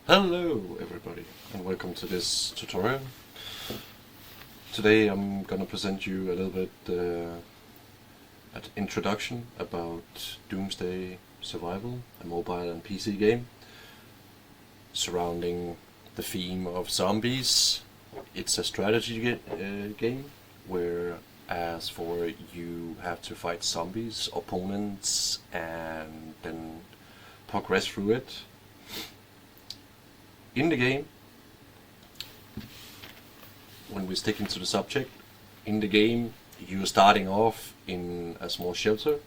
Hello everybody and welcome to this tutorial. Today I'm gonna present you a little bit an introduction about Doomsday Survival, a mobile and PC game surrounding the theme of zombies. It's a strategy game where as for you have to fight zombies, opponents, and then progress through it. In the game, when we stick into the subject, in the game you're starting off in a small shelter.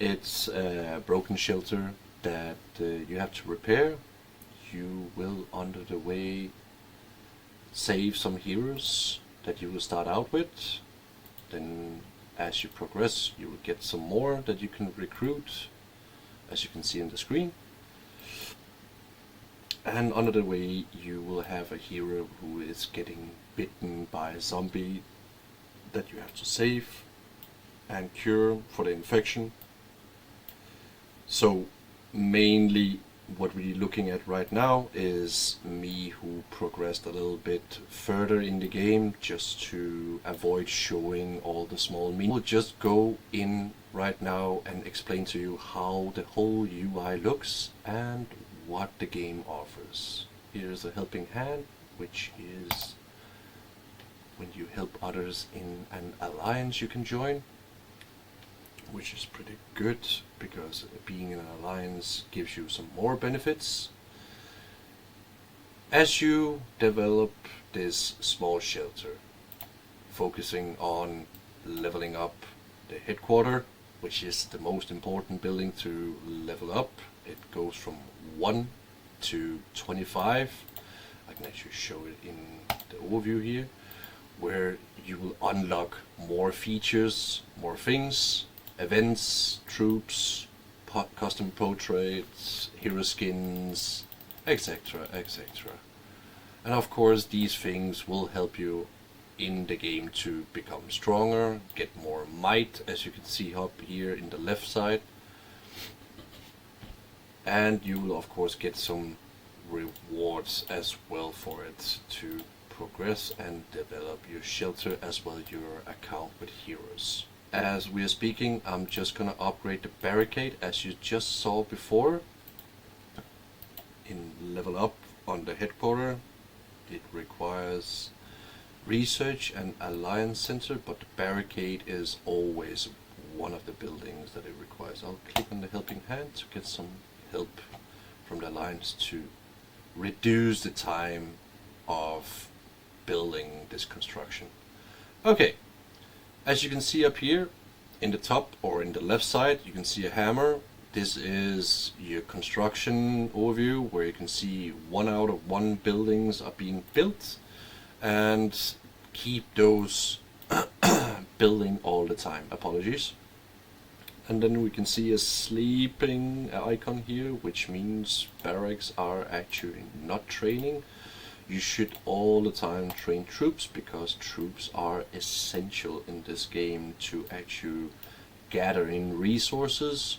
It's a broken shelter that you have to repair. You will under the way save some heroes that you will start out with. Then as you progress you will get some more that you can recruit, as you can see on the screen. And under the way you will have a hero who is getting bitten by a zombie that you have to save and cure for the infection. So mainly what we're looking at right now is me who progressed a little bit further in the game just to avoid showing all the small meat. We'll just go in right now and explain to you how the whole UI looks and what the game offers. Here's a helping hand, which is when you help others in an alliance you can join, which is pretty good because being in an alliance gives you some more benefits. As you develop this small shelter, focusing on leveling up the headquarters, which is the most important building to level up. It goes from 1 to 25. I can actually show it in the overview here, where you will unlock more features, more things, events, troops, custom portraits, hero skins, etc, etc. And of course these things will help you in the game to become stronger, get more might, as you can see up here in the left side. And you will of course get some rewards as well for it to progress and develop your shelter as well as your account with heroes. As we are speaking, I'm just gonna upgrade the barricade as you just saw before. In level up on the headquarters, it requires research and alliance center, but the barricade is always one of the buildings that it requires. I'll click on the helping hand to get some help from the alliance to reduce the time of building this construction. Okay, as you can see up here in the top or in the left side, you can see a hammer. This is your construction overview where you can see 1 out of 1 buildings are being built, and keep those building all the time. Apologies. And then we can see a sleeping icon here, which means barracks are actually not training. You should all the time train troops because troops are essential in this game to actually gather in resources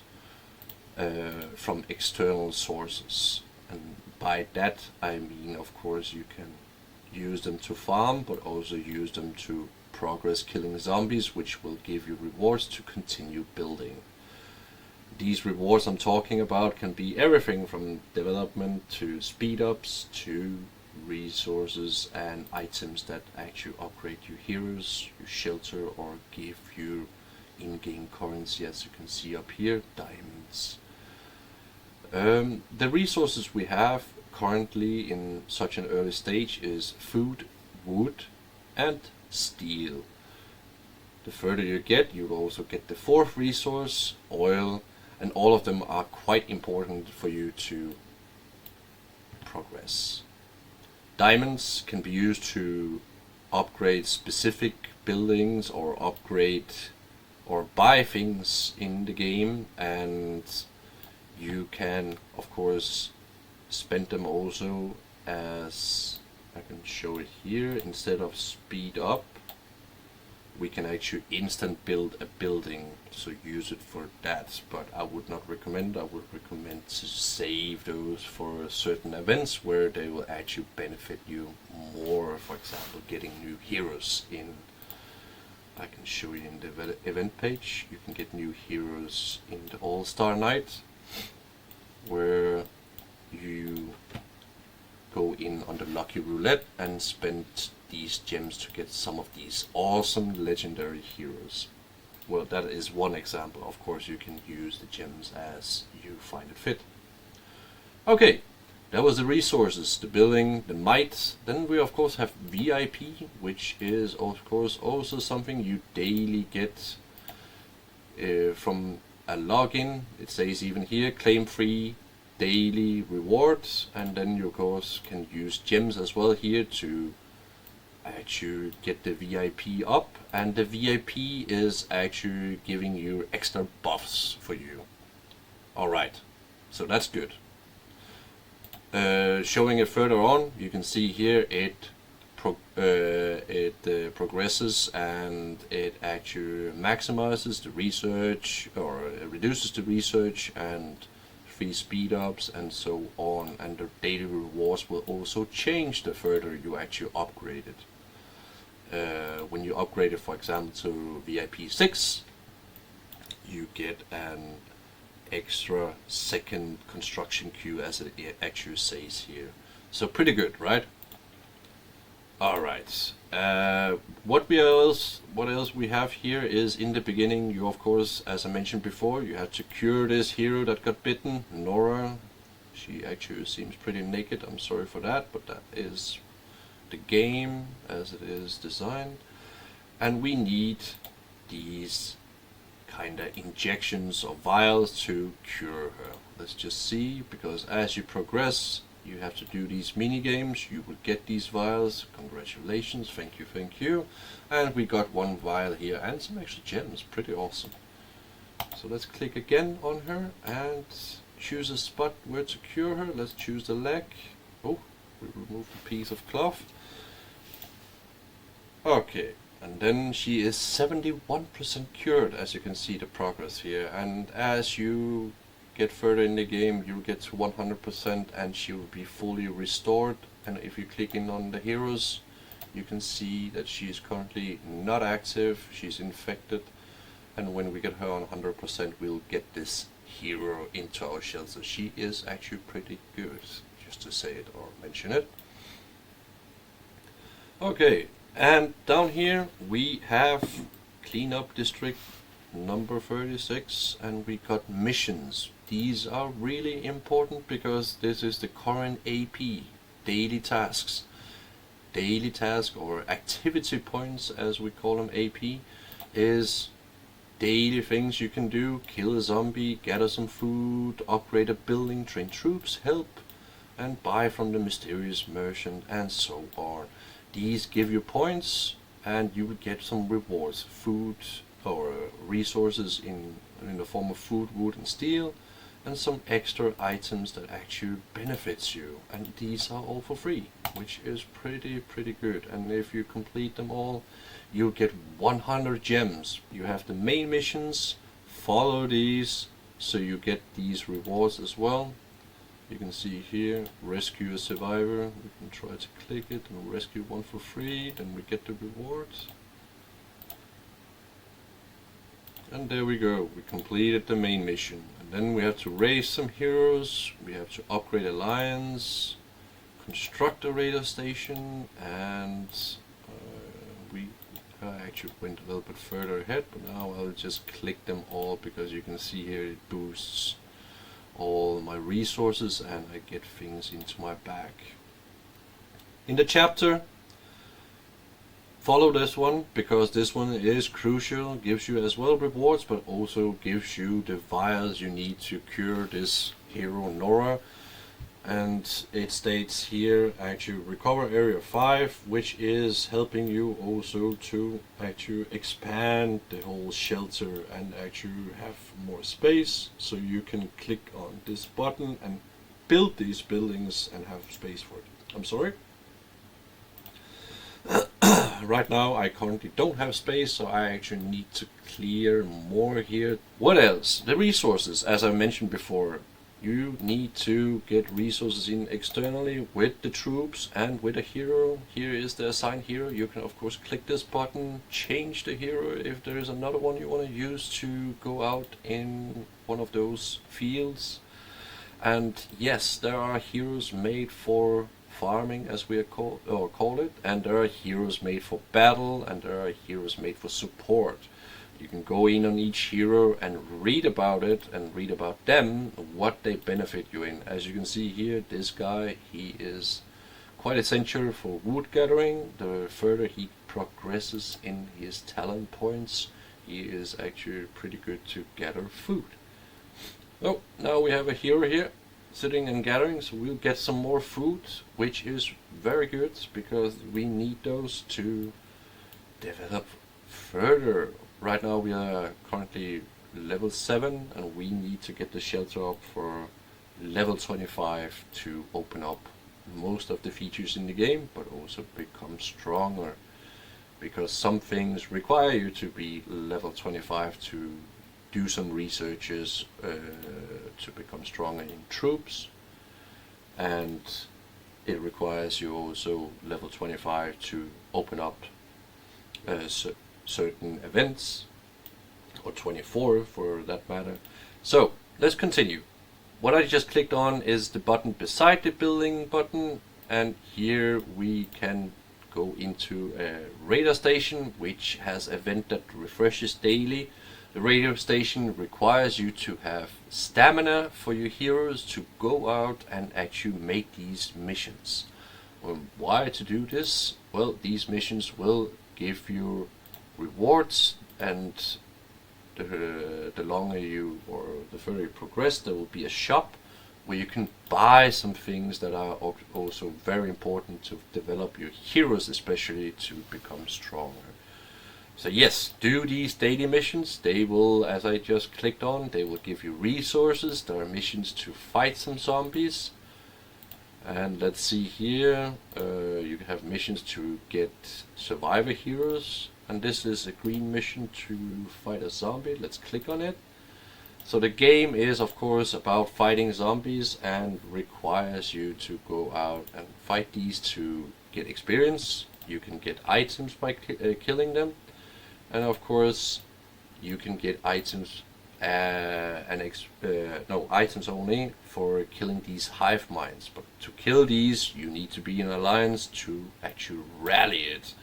from external sources. And by that I mean, of course, you can use them to farm, but also use them to progress killing zombies, which will give you rewards to continue building. These rewards I'm talking about can be everything from development to speed ups to resources and items that actually upgrade your heroes, your shelter, or give you in-game currency, as you can see up here, diamonds. The resources we have currently in such an early stage is food, wood, and steel. The further you get, you will also get the 4th resource, oil, and all of them are quite important for you to progress. Diamonds can be used to upgrade specific buildings or upgrade or buy things in the game, and you can of course spend them also, as I can show it here. Instead of speed up, we can actually instant build a building, so use it for that. But I would not recommend. I would recommend to save those for certain events where they will actually benefit you more. For example, getting new heroes in. I can show you in the event page. You can get new heroes in the All-Star Night, where you go in on the lucky roulette and spend these gems to get some of these awesome legendary heroes. Well, that is one example. Of course, you can use the gems as you find it fit. Okay, that was the resources, the building, the might. Then we of course have VIP, which is of course also something you daily get from a login. It says even here, claim free daily rewards, and then you of course can use gems as well here to actually get the VIP up, and the VIP is actually giving you extra buffs for you. Alright, so that's good. Showing it further on, you can see here it progresses, and it actually maximizes the research, or reduces the research and free speed ups and so on, and the daily rewards will also change the further you actually upgrade it. When you upgrade it, for example, to VIP 6, you get an extra second construction queue, as it actually says here. So pretty good, right? Alright, what else we have here is, in the beginning, you of course, as I mentioned before, you have to cure this hero that got bitten, Nora. She actually seems pretty naked, I'm sorry for that, but that is the game as it is designed. And we need these kinda injections or vials to cure her. Let's just see, because as you progress, you have to do these mini games. You will get these vials. Congratulations, thank you, thank you. And we got one vial here and some extra gems. Pretty awesome. So let's click again on her and choose a spot where to cure her. Let's choose the leg. Oh, we removed a piece of cloth. Okay, and then she is 71% cured, as you can see the progress here. And as you get further in the game, you'll get to 100% and she will be fully restored. And if you click in on the heroes, you can see that she is currently not active, she's infected. And when we get her on 100%, we'll get this hero into our shelter. She is actually pretty good, just to say it or mention it. Okay, and down here we have cleanup district number 36, and we got missions. These are really important because this is the current AP, daily tasks. Daily task, or activity points as we call them, AP, is daily things you can do: kill a zombie, gather some food, upgrade a building, train troops, help, and buy from the mysterious merchant, and so on. These give you points and you will get some rewards, food or resources in the form of food, wood and steel, and some extra items that actually benefits you, and these are all for free, which is pretty good. And if you complete them all, you'll get 100 gems. You have the main missions, follow these so you get these rewards as well. You can see here, rescue a survivor. We can try to click it and rescue one for free, then we get the rewards. And there we go, we completed the main mission. And then we have to raise some heroes, we have to upgrade alliance, construct a radar station, and we actually went a little bit further ahead, but now I'll just click them all because you can see here it boosts all my resources and I get things into my bag. In the chapter, follow this one because this one is crucial, gives you as well rewards, but also gives you the vials you need to cure this hero Nora. And it states here, actually recover area 5, which is helping you also to actually expand the whole shelter and actually have more space, so you can click on this button and build these buildings and have space for it. I'm sorry. Right now I currently don't have space, so I actually need to clear more here. What else? The resources, as I mentioned before. You need to get resources in externally with the troops and with a hero. Here is the assigned hero. You can of course click this button, change the hero if there is another one you want to use to go out in one of those fields. And yes, there are heroes made for farming, as we call it, and there are heroes made for battle, and there are heroes made for support. You can go in on each hero and read about it and read about them, what they benefit you in. As you can see here, this guy, he is quite essential for wood gathering. The further he progresses in his talent points, he is actually pretty good to gather food. Oh, now we have a hero here sitting and gathering, so we'll get some more food, which is very good because we need those to develop further. Right now we are currently level 7 and we need to get the shelter up for level 25 to open up most of the features in the game, but also become stronger, because some things require you to be level 25 to do some researches to become stronger in troops, and it requires you also level 25 to open up certain events, or 24 for that matter. So let's continue. What I just clicked on is the button beside the building button, and here we can go into a radar station which has an event that refreshes daily. The radio station requires you to have stamina for your heroes to go out and actually make these missions. Why to do this? Well, these missions will give you rewards, and the longer you, or the further you progress, there will be a shop where you can buy some things that are also very important to develop your heroes, especially to become stronger. So yes, do these daily missions. They will, as I just clicked on, they will give you resources. There are missions to fight some zombies. And let's see here, you have missions to get survivor heroes. And this is a green mission to fight a zombie. Let's click on it. So the game is of course about fighting zombies and requires you to go out and fight these to get experience. You can get items by killing them. And of course you can get items items only for killing these hive minds. But to kill these you need to be in alliance to actually rally it.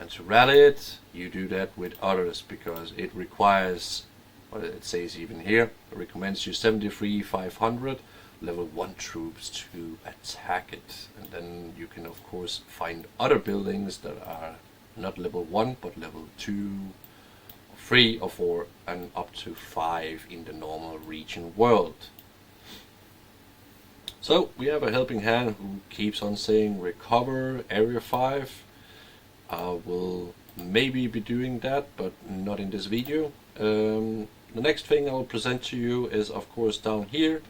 And to rally it, you do that with others, because it requires, well, it says even here, it recommends you 73, 500 level 1 troops to attack it. And then you can of course find other buildings that are not level 1 but level 2, 3 or 4 and up to 5 in the normal region world. So we have a helping hand who keeps on saying recover area 5. I will maybe be doing that, but not in this video. The next thing I will present to you is of course down here.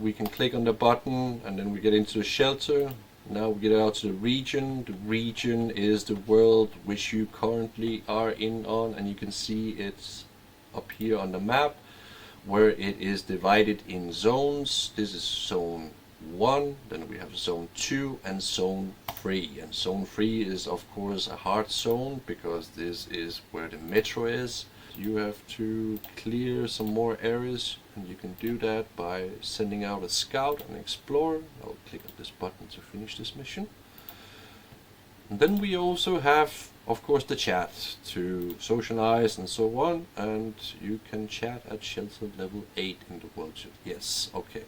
We can click on the button and then we get into the shelter. Now we get out to the region. The region is the world which you currently are in on, and you can see it's up here on the map where it is divided in zones. This is zone 1, then we have zone 2 and zone 3. And zone 3 is of course a hard zone because this is where the metro is. You have to clear some more areas, and you can do that by sending out a scout and explorer. I'll click on this button to finish this mission. And then we also have of course the chat to socialize and so on, and you can chat at shelter level 8 in the world chat. Yes, okay.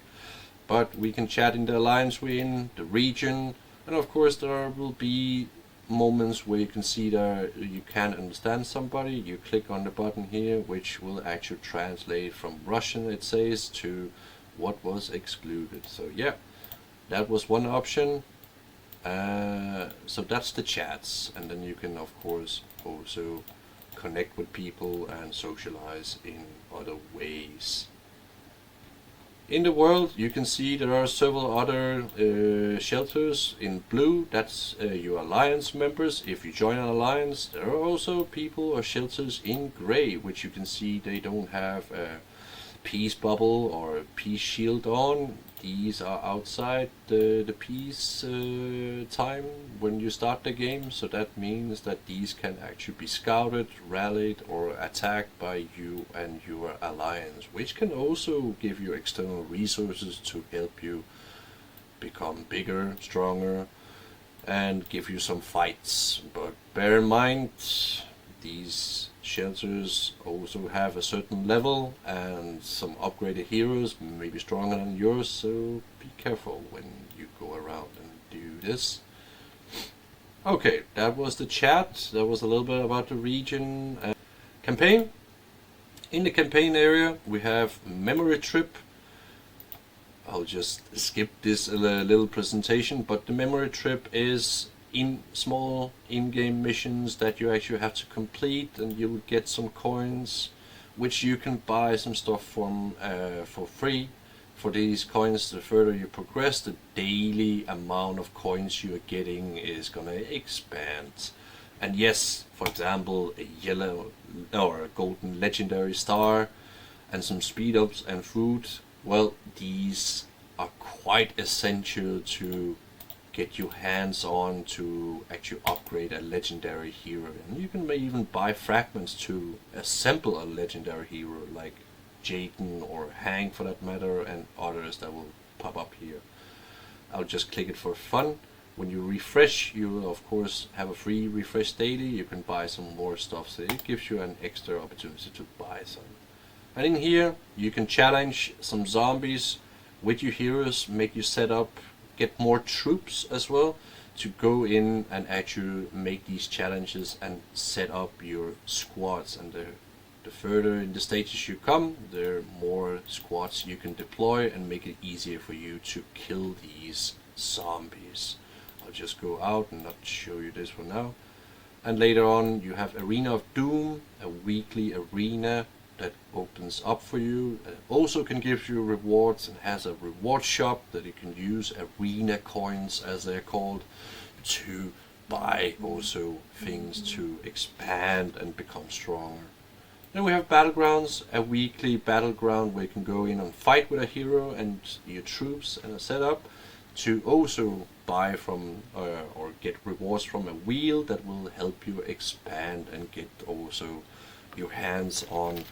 But we can chat in the alliance we're in, the region, and of course there will be moments where you can see that you can't understand somebody. You click on the button here, which will actually translate from Russian, it says, to what was excluded. So yeah, that was one option. So that's the chats, and then you can of course also connect with people and socialize in other ways. In the world, you can see there are several other shelters in blue. That's your alliance members. If you join an alliance, there are also people or shelters in gray, which you can see they don't have a peace bubble or a peace shield on. These are outside the peace time when you start the game, so that means that these can actually be scouted, rallied, or attacked by you and your alliance, which can also give you external resources to help you become bigger, stronger, and give you some fights. But bear in mind, these shelters also have a certain level and some upgraded heroes, maybe stronger than yours, so be careful when you go around and do this. Okay, that was the chat. That was a little bit about the region and campaign. In the campaign area we have memory trip. I'll just skip this little presentation, but the memory trip is in small in-game missions that you actually have to complete, and you will get some coins which you can buy some stuff from for free. For these coins, the further you progress, the daily amount of coins you are getting is gonna expand. And yes, for example, a yellow or a golden legendary star and some speed ups and food, well, these are quite essential to get your hands on to actually upgrade a legendary hero. And you can even buy fragments to assemble a legendary hero like Jaden or Hank for that matter, and others that will pop up here. I'll just click it for fun. When you refresh, you will of course have a free refresh daily. You can buy some more stuff, so it gives you an extra opportunity to buy some. And in here you can challenge some zombies with your heroes, make you set up, get more troops as well to go in and actually make these challenges and set up your squads. And the further in the stages you come, the more squads you can deploy and make it easier for you to kill these zombies. I'll just go out and not show you this for now. And later on you have Arena of Doom, a weekly arena that opens up for you. It also can give you rewards and has a reward shop that you can use, arena coins as they're called, to buy also things to expand and become stronger. Then we have Battlegrounds, a weekly battleground where you can go in and fight with a hero and your troops and a setup, to also buy from or get rewards from a wheel that will help you expand and get also your hands on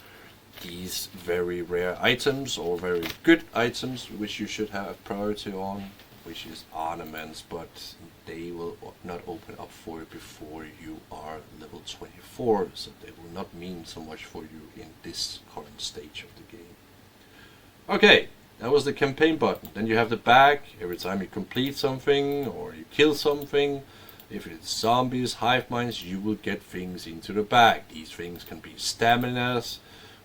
these very rare items or very good items which you should have priority on, which is ornaments, but they will not open up for you before you are level 24, so they will not mean so much for you in this current stage of the game. Okay, that was the campaign button. Then you have the bag. Every time you complete something or you kill something, if it's zombies, hive minds, you will get things into the bag. These things can be staminas,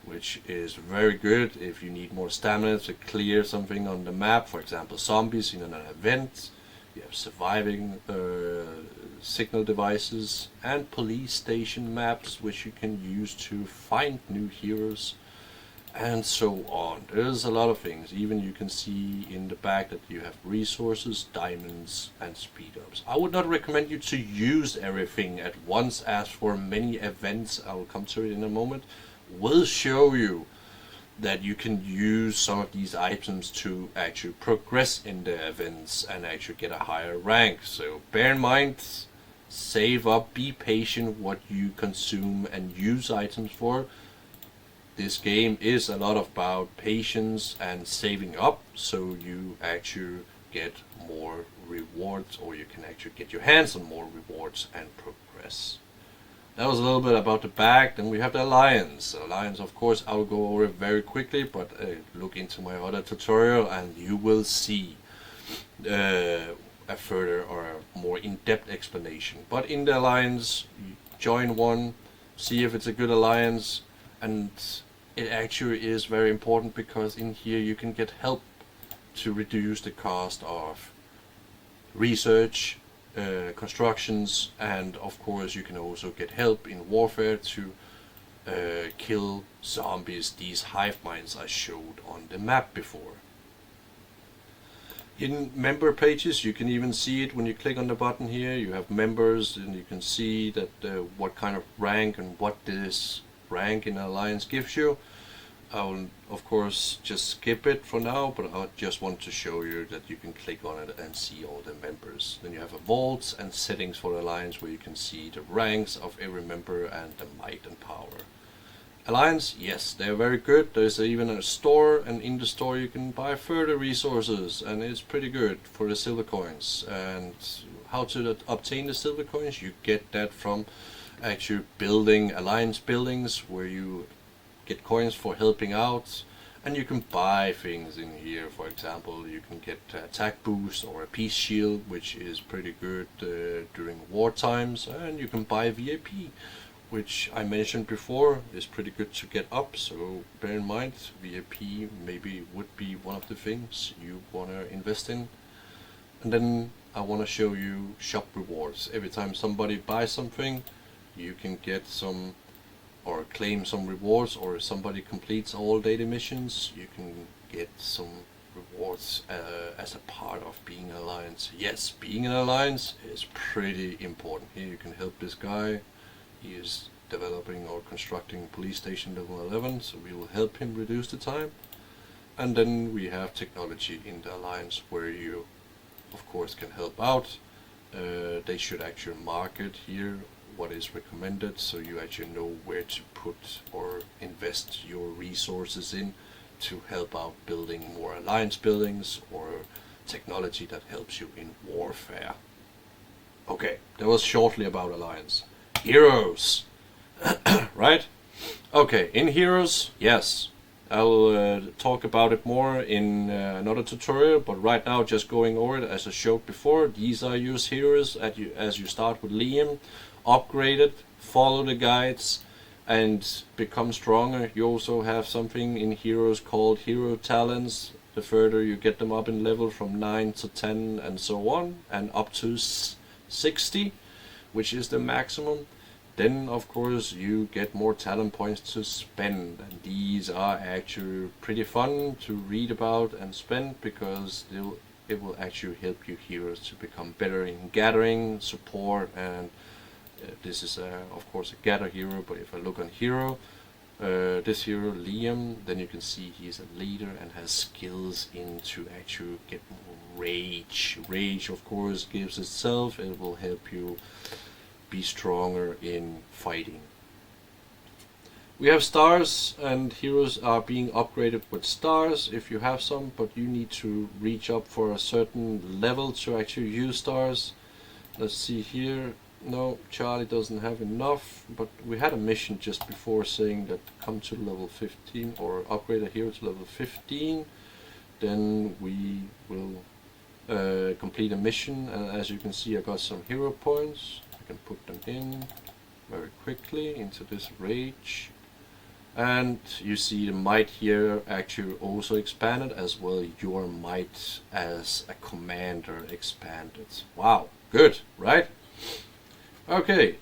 which is very good if you need more stamina to clear something on the map. For example, zombies in an event. You have surviving signal devices and police station maps, which you can use to find new heroes, and so on. There's a lot of things. Even you can see in the back that you have resources, diamonds, and speed ups. I would not recommend you to use everything at once, as for many events, I will come to it in a moment, will show you that you can use some of these items to actually progress in the events and actually get a higher rank. So bear in mind, save up, be patient what you consume and use items for. This game is a lot about patience and saving up, so you actually get more rewards, or you can actually get your hands on more rewards and progress. That was a little bit about the bag. Then we have the Alliance. Alliance, of course, I'll go over it very quickly, but look into my other tutorial and you will see a further or a more in-depth explanation. But in the Alliance, you join one, see if it's a good alliance, and it actually is very important because in here you can get help to reduce the cost of research, constructions, and of course you can also get help in warfare to kill zombies, these hive minds I showed on the map before. In member pages, you can even see it when you click on the button here. You have members, and you can see that what kind of rank and what this rank in Alliance gives you. I will of course just skip it for now, but I just want to show you that you can click on it and see all the members. Then you have a vault and settings for Alliance, where you can see the ranks of every member and the might and power. Alliance, yes, they're very good. There's even a store, and in the store you can buy further resources, and it's pretty good for the silver coins. And how to obtain the silver coins? You get that from actually building Alliance buildings, where you get coins for helping out, and you can buy things in here. For example, you can get attack boost or a peace shield, which is pretty good during war times, and you can buy VIP, which I mentioned before is pretty good to get up. So bear in mind, VIP maybe would be one of the things you want to invest in. And then I want to show you shop rewards. Every time somebody buys something, you can get some or claim some rewards, or if somebody completes all daily missions, you can get some rewards as a part of being an alliance. Yes, being an alliance is pretty important. Here you can help this guy. He is developing or constructing police station level 11, so we will help him reduce the time. And then we have technology in the alliance, where you of course can help out. They should actually market here what is recommended, so you actually know where to put or invest your resources in to help out building more alliance buildings or technology that helps you in warfare. Okay, that was shortly about alliance. Heroes, right? Okay, in heroes, yes, I'll talk about it more in another tutorial, but right now just going over it as I showed before. These are your heroes as you start with Liam. Upgrade it, follow the guides, and become stronger. You also have something in heroes called hero talents. The further you get them up in level, from 9 to 10 and so on, and up to 60, which is the maximum, then of course you get more talent points to spend. And these are actually pretty fun to read about and spend, because it will actually help your heroes to become better in gathering, support, and this is of course a gather hero. But if I look on hero, this hero Liam, then you can see he's a leader and has skills into actually get more rage. Rage of course gives itself, it will help you be stronger in fighting. We have stars, and heroes are being upgraded with stars if you have some, but you need to reach up for a certain level to actually use stars. Let's see here. No, Charlie doesn't have enough, but we had a mission just before saying that come to level 15 or upgrade a hero to level 15, then we will complete a mission. And as you can see, I got some hero points. I can put them in very quickly into this rage. And you see the might here actually also expanded, as well your might as a commander expanded. Wow, good, right? Okay,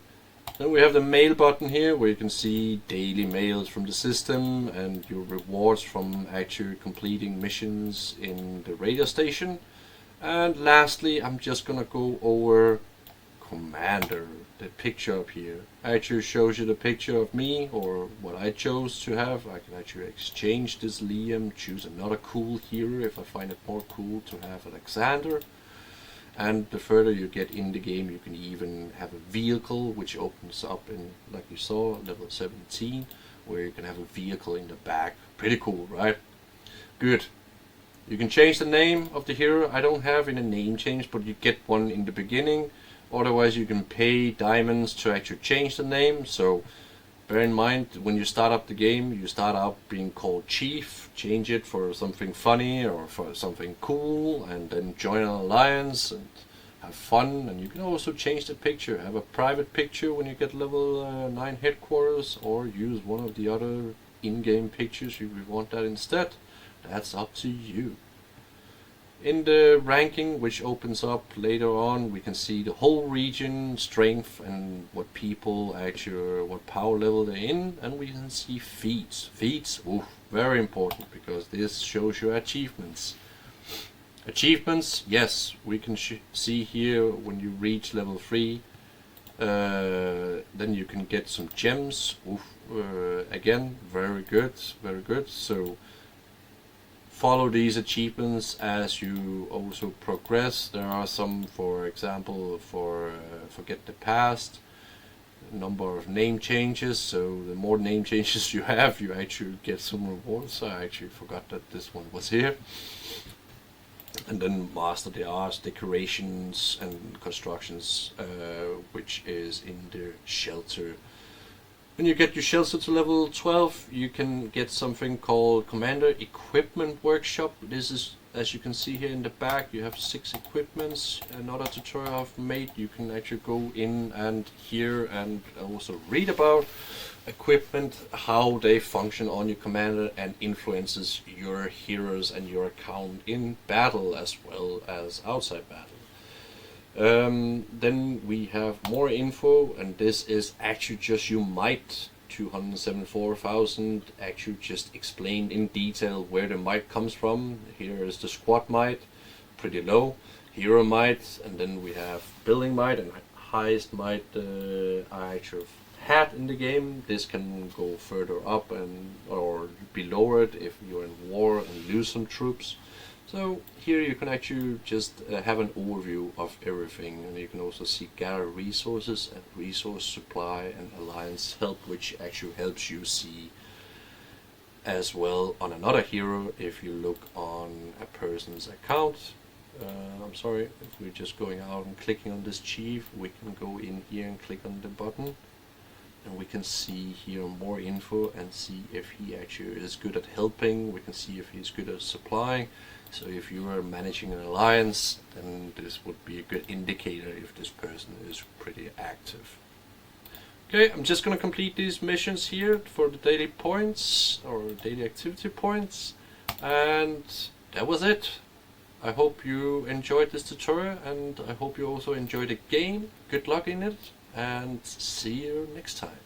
then we have the mail button here, where you can see daily mails from the system and your rewards from actually completing missions in the radio station. And lastly, I'm just gonna go over Commander. The picture up here actually shows you the picture of me, or what I chose to have. I can actually exchange this Liam, choose another cool hero if I find it more cool to have Alexander. And the further you get in the game, you can even have a vehicle, which opens up in, like you saw, level 17, where you can have a vehicle in the back. Pretty cool, right? Good. You can change the name of the hero. I don't have in a name change, but you get one in the beginning. Otherwise you can pay diamonds to actually change the name. So bear in mind, when you start up the game, you start out being called Chief. Change it for something funny or for something cool, and then join an alliance and have fun. And you can also change the picture. Have a private picture when you get level 9 headquarters, or use one of the other in-game pictures if you want that instead. That's up to you. In the ranking, which opens up later on, we can see the whole region, strength, and what people actually, what power level they're in, and we can see feats. Feats, oof, very important, because this shows your achievements. Achievements, yes, we can see here when you reach level 3, then you can get some gems. Oof, again, very good, very good. So follow these achievements as you also progress. There are some, for example, for forget the past, number of name changes. So the more name changes you have, you actually get some rewards. I actually forgot that this one was here. And then master the arts, decorations and constructions, which is in the shelter. When you get your shelter to level 12, you can get something called Commander Equipment Workshop. This is, as you can see here in the back, you have 6 equipments. Another tutorial I've made, you can actually go in and hear and also read about equipment, how they function on your commander and influences your heroes and your account in battle as well as outside battle. Then we have more info, and this is actually just your might, 274,000, actually just explained in detail where the might comes from. Here is the squad might, pretty low, hero might, and then we have building might, and highest might I actually had in the game. This can go further up and or be lowered if you're in war and lose some troops. So here you can actually just have an overview of everything, and you can also see gather resources and resource supply and alliance help, which actually helps you see as well on another hero if you look on a person's account. I'm sorry, if we're just going out and clicking on this chief, we can go in here and click on the button, and we can see here more info and see if he actually is good at helping. We can see if he's good at supplying. So if you are managing an alliance, then this would be a good indicator if this person is pretty active. Okay, I'm just going to complete these missions here for the daily points or daily activity points, and that was it. I hope you enjoyed this tutorial, and I hope you also enjoyed the game. Good luck in it, and see you next time.